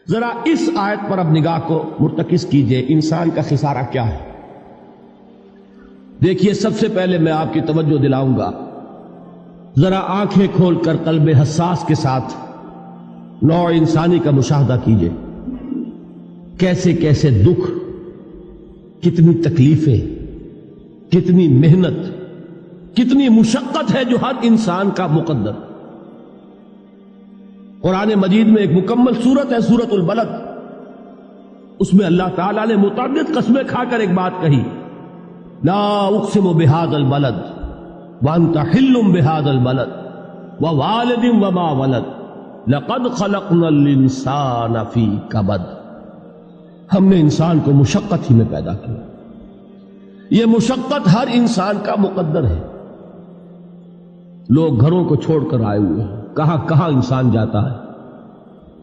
ذرا اس آیت پر اب نگاہ کو مرتکز کیجئے، انسان کا خسارہ کیا ہے؟ دیکھیے، سب سے پہلے میں آپ کی توجہ دلاؤں گا، ذرا آنکھیں کھول کر قلب حساس کے ساتھ نوع انسانی کا مشاہدہ کیجئے، کیسے کیسے دکھ، کتنی تکلیفیں، کتنی محنت، کتنی مشقت ہے جو ہر انسان کا مقدر۔ قرآن مجید میں ایک مکمل سورت ہے، سورت البلد، اس میں اللہ تعالیٰ نے متعدد قسمیں کھا کر ایک بات کہی، لا اقسم بہذا البلد وانت حل بہذا البلد ووالد وما ولد لقد خلقنا الانسان فی کبد۔ ہم نے انسان کو مشقت ہی میں پیدا کیا، یہ مشقت ہر انسان کا مقدر ہے۔ لوگ گھروں کو چھوڑ کر آئے ہوئے ہیں، کہاں کہاں انسان جاتا ہے،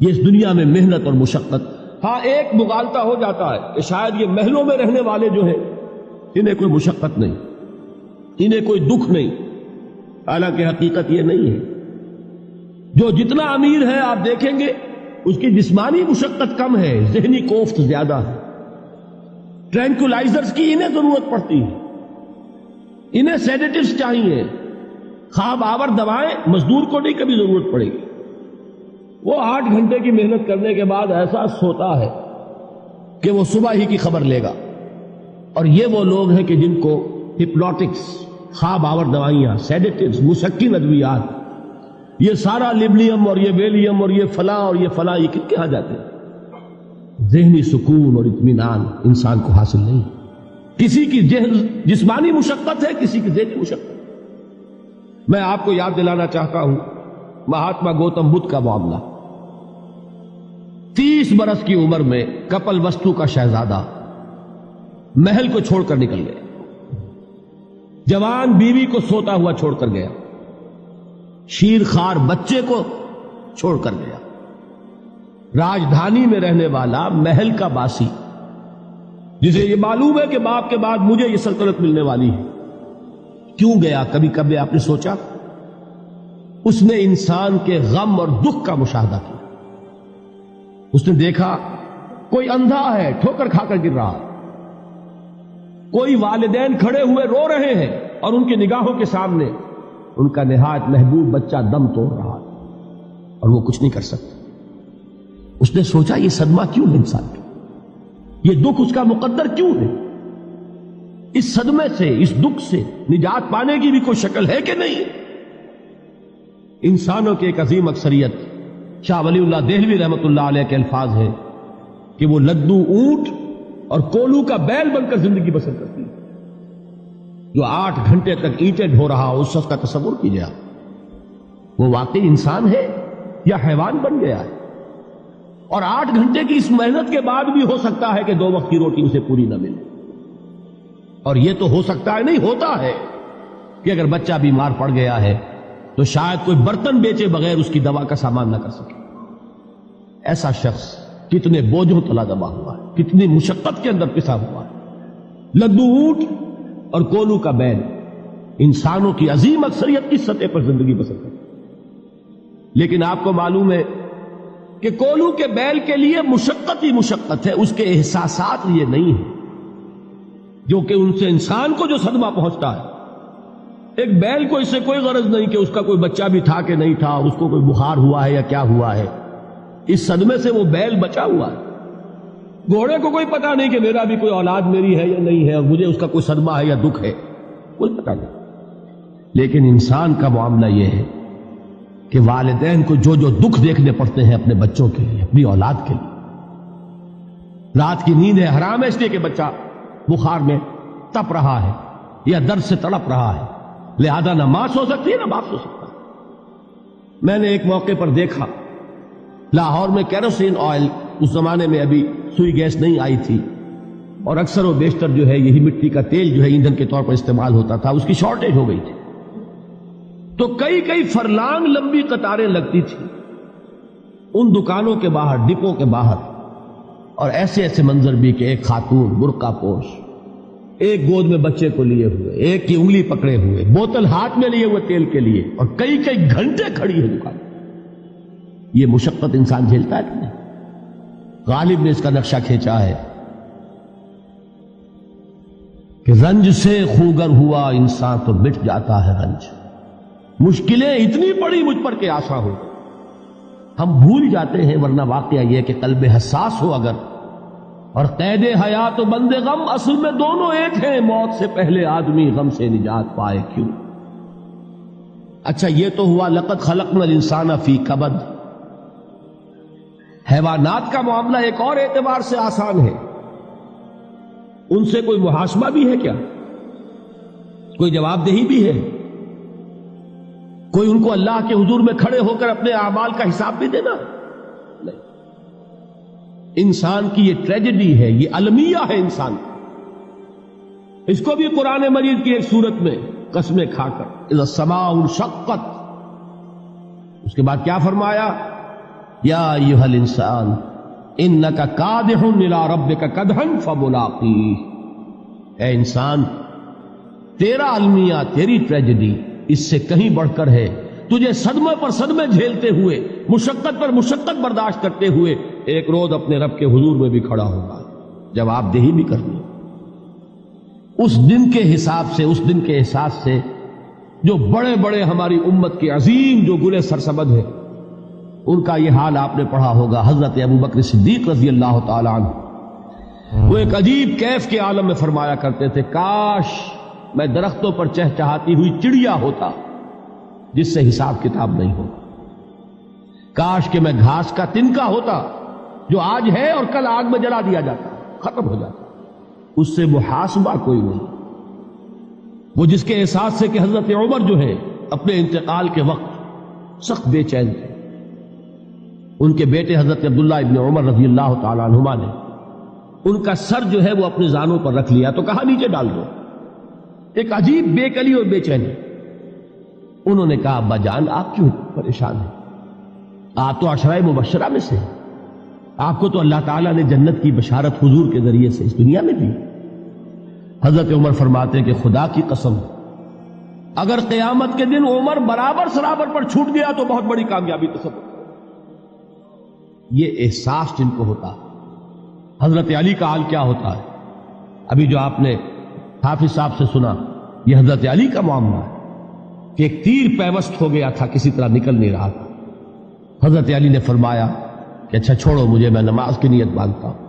یہ اس دنیا میں محنت اور مشقت۔ ہاں، ایک مغالطہ ہو جاتا ہے کہ شاید یہ محلوں میں رہنے والے جو ہیں انہیں کوئی مشقت نہیں، انہیں کوئی دکھ نہیں، حالانکہ حقیقت یہ نہیں ہے۔ جو جتنا امیر ہے آپ دیکھیں گے اس کی جسمانی مشقت کم ہے، ذہنی کوفت زیادہ ہے۔ ٹرینکولائزرز کی انہیں ضرورت پڑتی ہے، انہیں سیڈیٹیوز چاہیے، خواب آور دوائیں مزدور کو نہیں کبھی ضرورت پڑے گی۔ وہ 8 گھنٹے کی محنت کرنے کے بعد احساس ہوتا ہے کہ وہ صبح ہی کی خبر لے گا۔ اور یہ وہ لوگ ہیں کہ جن کو ہپنوٹکس، خواب آور دوائیاں، سیڈیٹیوز، مسکن ادویات، یہ سارا لیبلیم اور یہ ویلیم اور یہ فلاں اور یہ فلاں، یہ کہاں جاتے ہیں؟ ذہنی سکون اور اطمینان انسان کو حاصل نہیں۔ کسی کی جسمانی مشقت ہے، کسی کی ذہنی مشقت۔ میں آپ کو یاد دلانا چاہتا ہوں مہاتما گوتم بدھ کا معاملہ۔ 30 برس کی عمر میں کپل وستو کا شہزادہ محل کو چھوڑ کر نکل گیا، جوان بیوی کو سوتا ہوا چھوڑ کر گیا، شیر خوار بچے کو چھوڑ کر گیا۔ راجدھانی میں رہنے والا محل کا باسی، جسے یہ معلوم ہے کہ باپ کے بعد مجھے یہ سلطنت ملنے والی ہے، کیوں گیا؟ کبھی کبھی آپ نے سوچا؟ اس نے انسان کے غم اور دکھ کا مشاہدہ کیا۔ اس نے دیکھا کوئی اندھا ہے، ٹھوکر کھا کر گر رہا، کوئی والدین کھڑے ہوئے رو رہے ہیں اور ان کی نگاہوں کے سامنے ان کا نہایت محبوب بچہ دم توڑ رہا اور وہ کچھ نہیں کر سکتا۔ اس نے سوچا یہ صدمہ کیوں ہے انسان کا، یہ دکھ اس کا مقدر کیوں ہے؟ اس صدمے سے، اس دکھ سے نجات پانے کی بھی کوئی شکل ہے کہ نہیں؟ انسانوں کی ایک عظیم اکثریت، شاہ ولی اللہ دہلوی رحمۃ اللہ علیہ کے الفاظ ہیں کہ وہ لدو اونٹ اور کولو کا بیل بن کر زندگی بسر کرتی ہے۔ جو 8 گھنٹے تک اینٹیں ڈھو رہا ہو، اس شخص کا تصور کیجیے آپ، وہ واقعی انسان ہے یا حیوان بن گیا ہے؟ اور 8 گھنٹے کی اس محنت کے بعد بھی ہو سکتا ہے کہ 2 وقت کی روٹی اسے پوری نہ ملے۔ اور یہ تو ہو سکتا ہے، نہیں ہوتا ہے، کہ اگر بچہ بیمار پڑ گیا ہے تو شاید کوئی برتن بیچے بغیر اس کی دوا کا سامان نہ کر سکے۔ ایسا شخص کتنے بوجھوں تلا دبا ہوا ہے، کتنی مشقت کے اندر پسا ہوا ہے۔ لدو اونٹ اور کولو کا بیل، انسانوں کی عظیم اکثریت کی سطح پر زندگی بسر کرتی ہے۔ لیکن آپ کو معلوم ہے کہ کولو کے بیل کے لیے مشقت ہی مشقت ہے، اس کے احساسات یہ نہیں ہیں جو کہ ان سے انسان کو جو صدمہ پہنچتا ہے۔ ایک بیل کو اس سے کوئی غرض نہیں کہ اس کا کوئی بچہ بھی تھا کہ نہیں تھا، اس کو کوئی بخار ہوا ہے یا کیا ہوا ہے، اس صدمے سے وہ بیل بچا ہوا ہے۔ گھوڑے کو کوئی پتہ نہیں کہ میرا بھی کوئی اولاد میری ہے یا نہیں ہے، اور مجھے اس کا کوئی صدمہ ہے یا دکھ ہے، کوئی پتہ نہیں۔ لیکن انسان کا معاملہ یہ ہے کہ والدین کو جو جو دکھ دیکھنے پڑتے ہیں اپنے بچوں کے لیے، اپنی اولاد کے لیے۔ رات کی نیند ہے حرام ہے اس لیے کہ بچہ بخار میں تپ رہا ہے یا درد سے تڑپ رہا ہے، لہذا نہ ماں سو سکتی ہے نہ باپ سو سکتا۔ میں نے ایک موقع پر دیکھا، لاہور میں کیروسین آئل، اس زمانے میں ابھی سوئی گیس نہیں آئی تھی، اور اکثر و بیشتر جو ہے یہی مٹی کا تیل جو ہے ایندھن کے طور پر استعمال ہوتا تھا، اس کی شارٹیج ہو گئی تھی۔ تو کئی فرلانگ لمبی قطاریں لگتی تھی ان دکانوں کے باہر، ڈپوں کے باہر، اور ایسے ایسے منظر بھی کہ ایک خاتون برقع پوش، ایک گود میں بچے کو لیے ہوئے، ایک کی انگلی پکڑے ہوئے، بوتل ہاتھ میں لیے ہوئے تیل کے لیے، اور کئی گھنٹے کھڑی ہے دکان۔ یہ مشقت انسان جھیلتا ہے کہ نہیں؟ غالب نے اس کا نقشہ کھینچا ہے کہ رنج سے خوگر ہوا انسان تو مٹ جاتا ہے رنج. مشکلیں اتنی پڑی مجھ پر کہ آسان ہو گئی. ہم بھول جاتے ہیں، ورنہ واقعہ یہ کہ قلب حساس ہو اگر، اور قید حیات و بند غم اصل میں دونوں ایک ہیں. موت سے پہلے آدمی غم سے نجات پائے کیوں؟ اچھا یہ تو ہوا لقد خلقنا الانسان فی کبد. حیوانات کا معاملہ ایک اور اعتبار سے آسان ہے. ان سے کوئی محاسبہ بھی ہے کیا؟ کوئی جواب دہی بھی ہے؟ کوئی ان کو اللہ کے حضور میں کھڑے ہو کر اپنے اعمال کا حساب بھی دینا؟ نہیں. انسان کی یہ ٹریجڈی ہے، یہ المیہ ہے انسان کا. اس کو بھی قرآن مجید کی ایک سورت میں قسمیں کھا کر اذا السماء انشقت، اس کے بعد کیا فرمایا؟ یا ایھا الانسان انک کادح الی ربک کدحا فملاقیہ. اے انسان، تیرا المیہ، تیری ٹریجڈی اس سے کہیں بڑھ کر ہے. تجھے صدمے پر صدمے جھیلتے ہوئے، مشقت پر مشقت برداشت کرتے ہوئے ایک روز اپنے رب کے حضور میں بھی کھڑا ہوگا، جواب دہی بھی کرنی. اس دن کے حساب سے، اس دن کے احساس سے جو بڑے بڑے ہماری امت کے عظیم جو گلے سرسبد ہیں، ان کا یہ حال آپ نے پڑھا ہوگا. حضرت ابوبکر صدیق رضی اللہ تعالی عنہ وہ ایک عجیب کیف کے عالم میں فرمایا کرتے تھے، کاش میں درختوں پر چہچہاتی ہوئی چڑیا ہوتا جس سے حساب کتاب نہیں ہوگا. کاش کہ میں گھاس کا تنکا ہوتا جو آج ہے اور کل آگ میں جلا دیا جاتا، ختم ہو جاتا، اس سے محاسبہ کوئی نہیں. وہ جس کے احساس سے کہ حضرت عمر جو ہے اپنے انتقال کے وقت سخت بے چین تھے. ان کے بیٹے حضرت عبداللہ ابن عمر رضی اللہ تعالی عنہما نے ان کا سر جو ہے وہ اپنے زانوں پر رکھ لیا تو کہا نیچے ڈال دو. ایک عجیب بے کلی اور بے چینی. انہوں نے کہا ابا جان آپ کیوں پریشان ہیں؟ آپ تو عشرہ مبشرہ میں سے، آپ کو تو اللہ تعالیٰ نے جنت کی بشارت حضور کے ذریعے سے اس دنیا میں دی. حضرت عمر فرماتے ہیں کہ خدا کی قسم اگر قیامت کے دن عمر برابر سرابر پر چھوٹ گیا تو بہت بڑی کامیابی تصور. یہ احساس جن کو ہوتا ہے. حضرت علی کا حال کیا ہوتا ہے؟ ابھی جو آپ نے حافظ صاحب سے سنا، یہ حضرت علی کا معاملہ ہے کہ ایک تیر پیوست ہو گیا تھا، کسی طرح نکل نہیں رہا تھا. حضرت علی نے فرمایا کہ اچھا چھوڑو مجھے، میں نماز کی نیت باندھتا ہوں.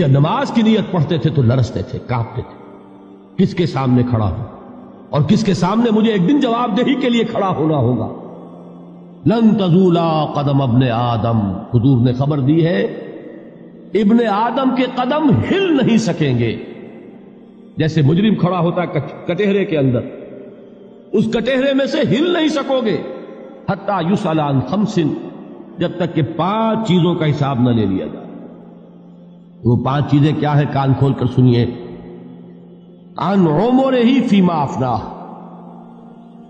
نماز کی نیت پڑھتے تھے تو لرزتے تھے، کانپتے تھے. کس کے سامنے کھڑا ہوں اور کس کے سامنے مجھے ایک دن جواب دہی کے لیے کھڑا ہونا ہوگا. لن تزولا قدم ابن آدم، حضور نے خبر دی ہے ابن آدم کے قدم ہل نہیں سکیں گے. جیسے مجرم کھڑا ہوتا ہے کٹہرے کے اندر، اس کٹہرے میں سے ہل نہیں سکو گے حتی یسأل عن خمس، جب تک کہ 5 چیزوں کا حساب نہ لے لیا جائے. وہ 5 چیزیں کیا ہے؟ کان کھول کر سنیے. عن عمرہ فیما افناہ،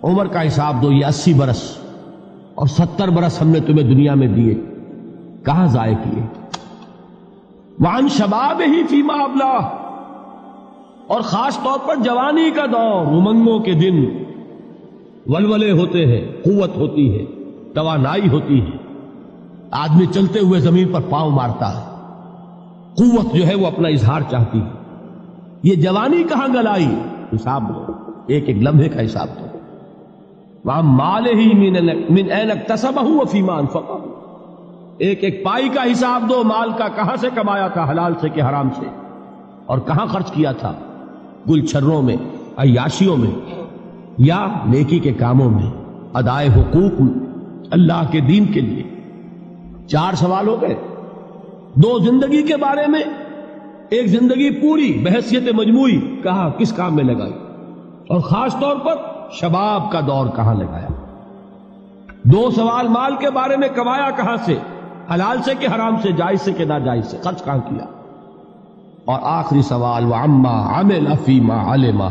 عمر کا حساب دو. یہ 80 برس اور 70 برس ہم نے تمہیں دنیا میں دیے، کہاں ضائع کیے؟ وعن شبابہ فیما ابلاہ، اور خاص طور پر جوانی کا دور، امنگوں کے دن، ولولے ہوتے ہیں، قوت ہوتی ہے، توانائی ہوتی ہے، آدمی چلتے ہوئے زمین پر پاؤں مارتا ہے، قوت جو ہے وہ اپنا اظہار چاہتی ہے. یہ جوانی کہاں گلائی؟ حساب لو، ایک ایک لمحے کا حساب دو. وہاں مالہ من این اکتسبہ وفیما انفقہ، ایک ایک پائی کا حساب دو. مال کا کہاں سے کمایا تھا، حلال سے کہ حرام سے، اور کہاں خرچ کیا تھا، گل چھروں میں، عیاشیوں میں، یا نیکی کے کاموں میں، ادائے حقوق اللہ کے دین کے لیے. 4 سوال ہو گئے. 2 زندگی کے بارے میں، ایک زندگی پوری بحیثیت مجموعی کہاں کس کام میں لگائی، اور خاص طور پر شباب کا دور کہاں لگایا. 2 سوال مال کے بارے میں، کمایا کہاں سے، حلال سے کہ حرام سے، جائز سے کہ ناجائز سے، خرچ کہاں کیا. اور آخری سوال وعما عمل فیما علم،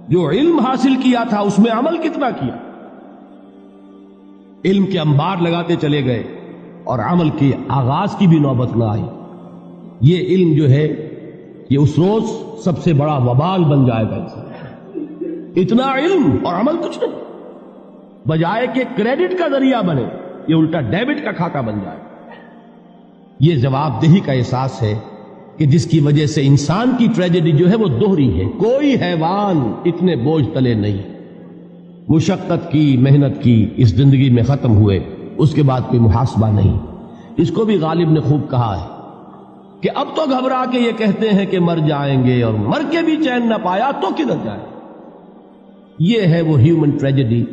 جو علم حاصل کیا تھا اس میں عمل کتنا کیا. علم کے انبار لگاتے چلے گئے اور عمل کے آغاز کی بھی نوبت نہ آئی. یہ علم جو ہے یہ اس روز سب سے بڑا وبال بن جائے گا. اتنا علم اور عمل کچھ نہیں، بجائے کہ کریڈٹ کا ذریعہ بنے یہ الٹا ڈیبٹ کا کھاتا بن جائے. یہ جواب دہی کا احساس ہے کہ جس کی وجہ سے انسان کی ٹریجڈی جو ہے وہ دوہری ہے. کوئی حیوان اتنے بوجھ تلے نہیں. مشقت کی، محنت کی، اس زندگی میں ختم ہوئے، اس کے بعد کوئی محاسبہ نہیں. اس کو بھی غالب نے خوب کہا ہے کہ اب تو گھبرا کے یہ کہتے ہیں کہ مر جائیں گے، اور مر کے بھی چین نہ پایا تو کدھر جائے. یہ ہے وہ ہیومن ٹریجڈی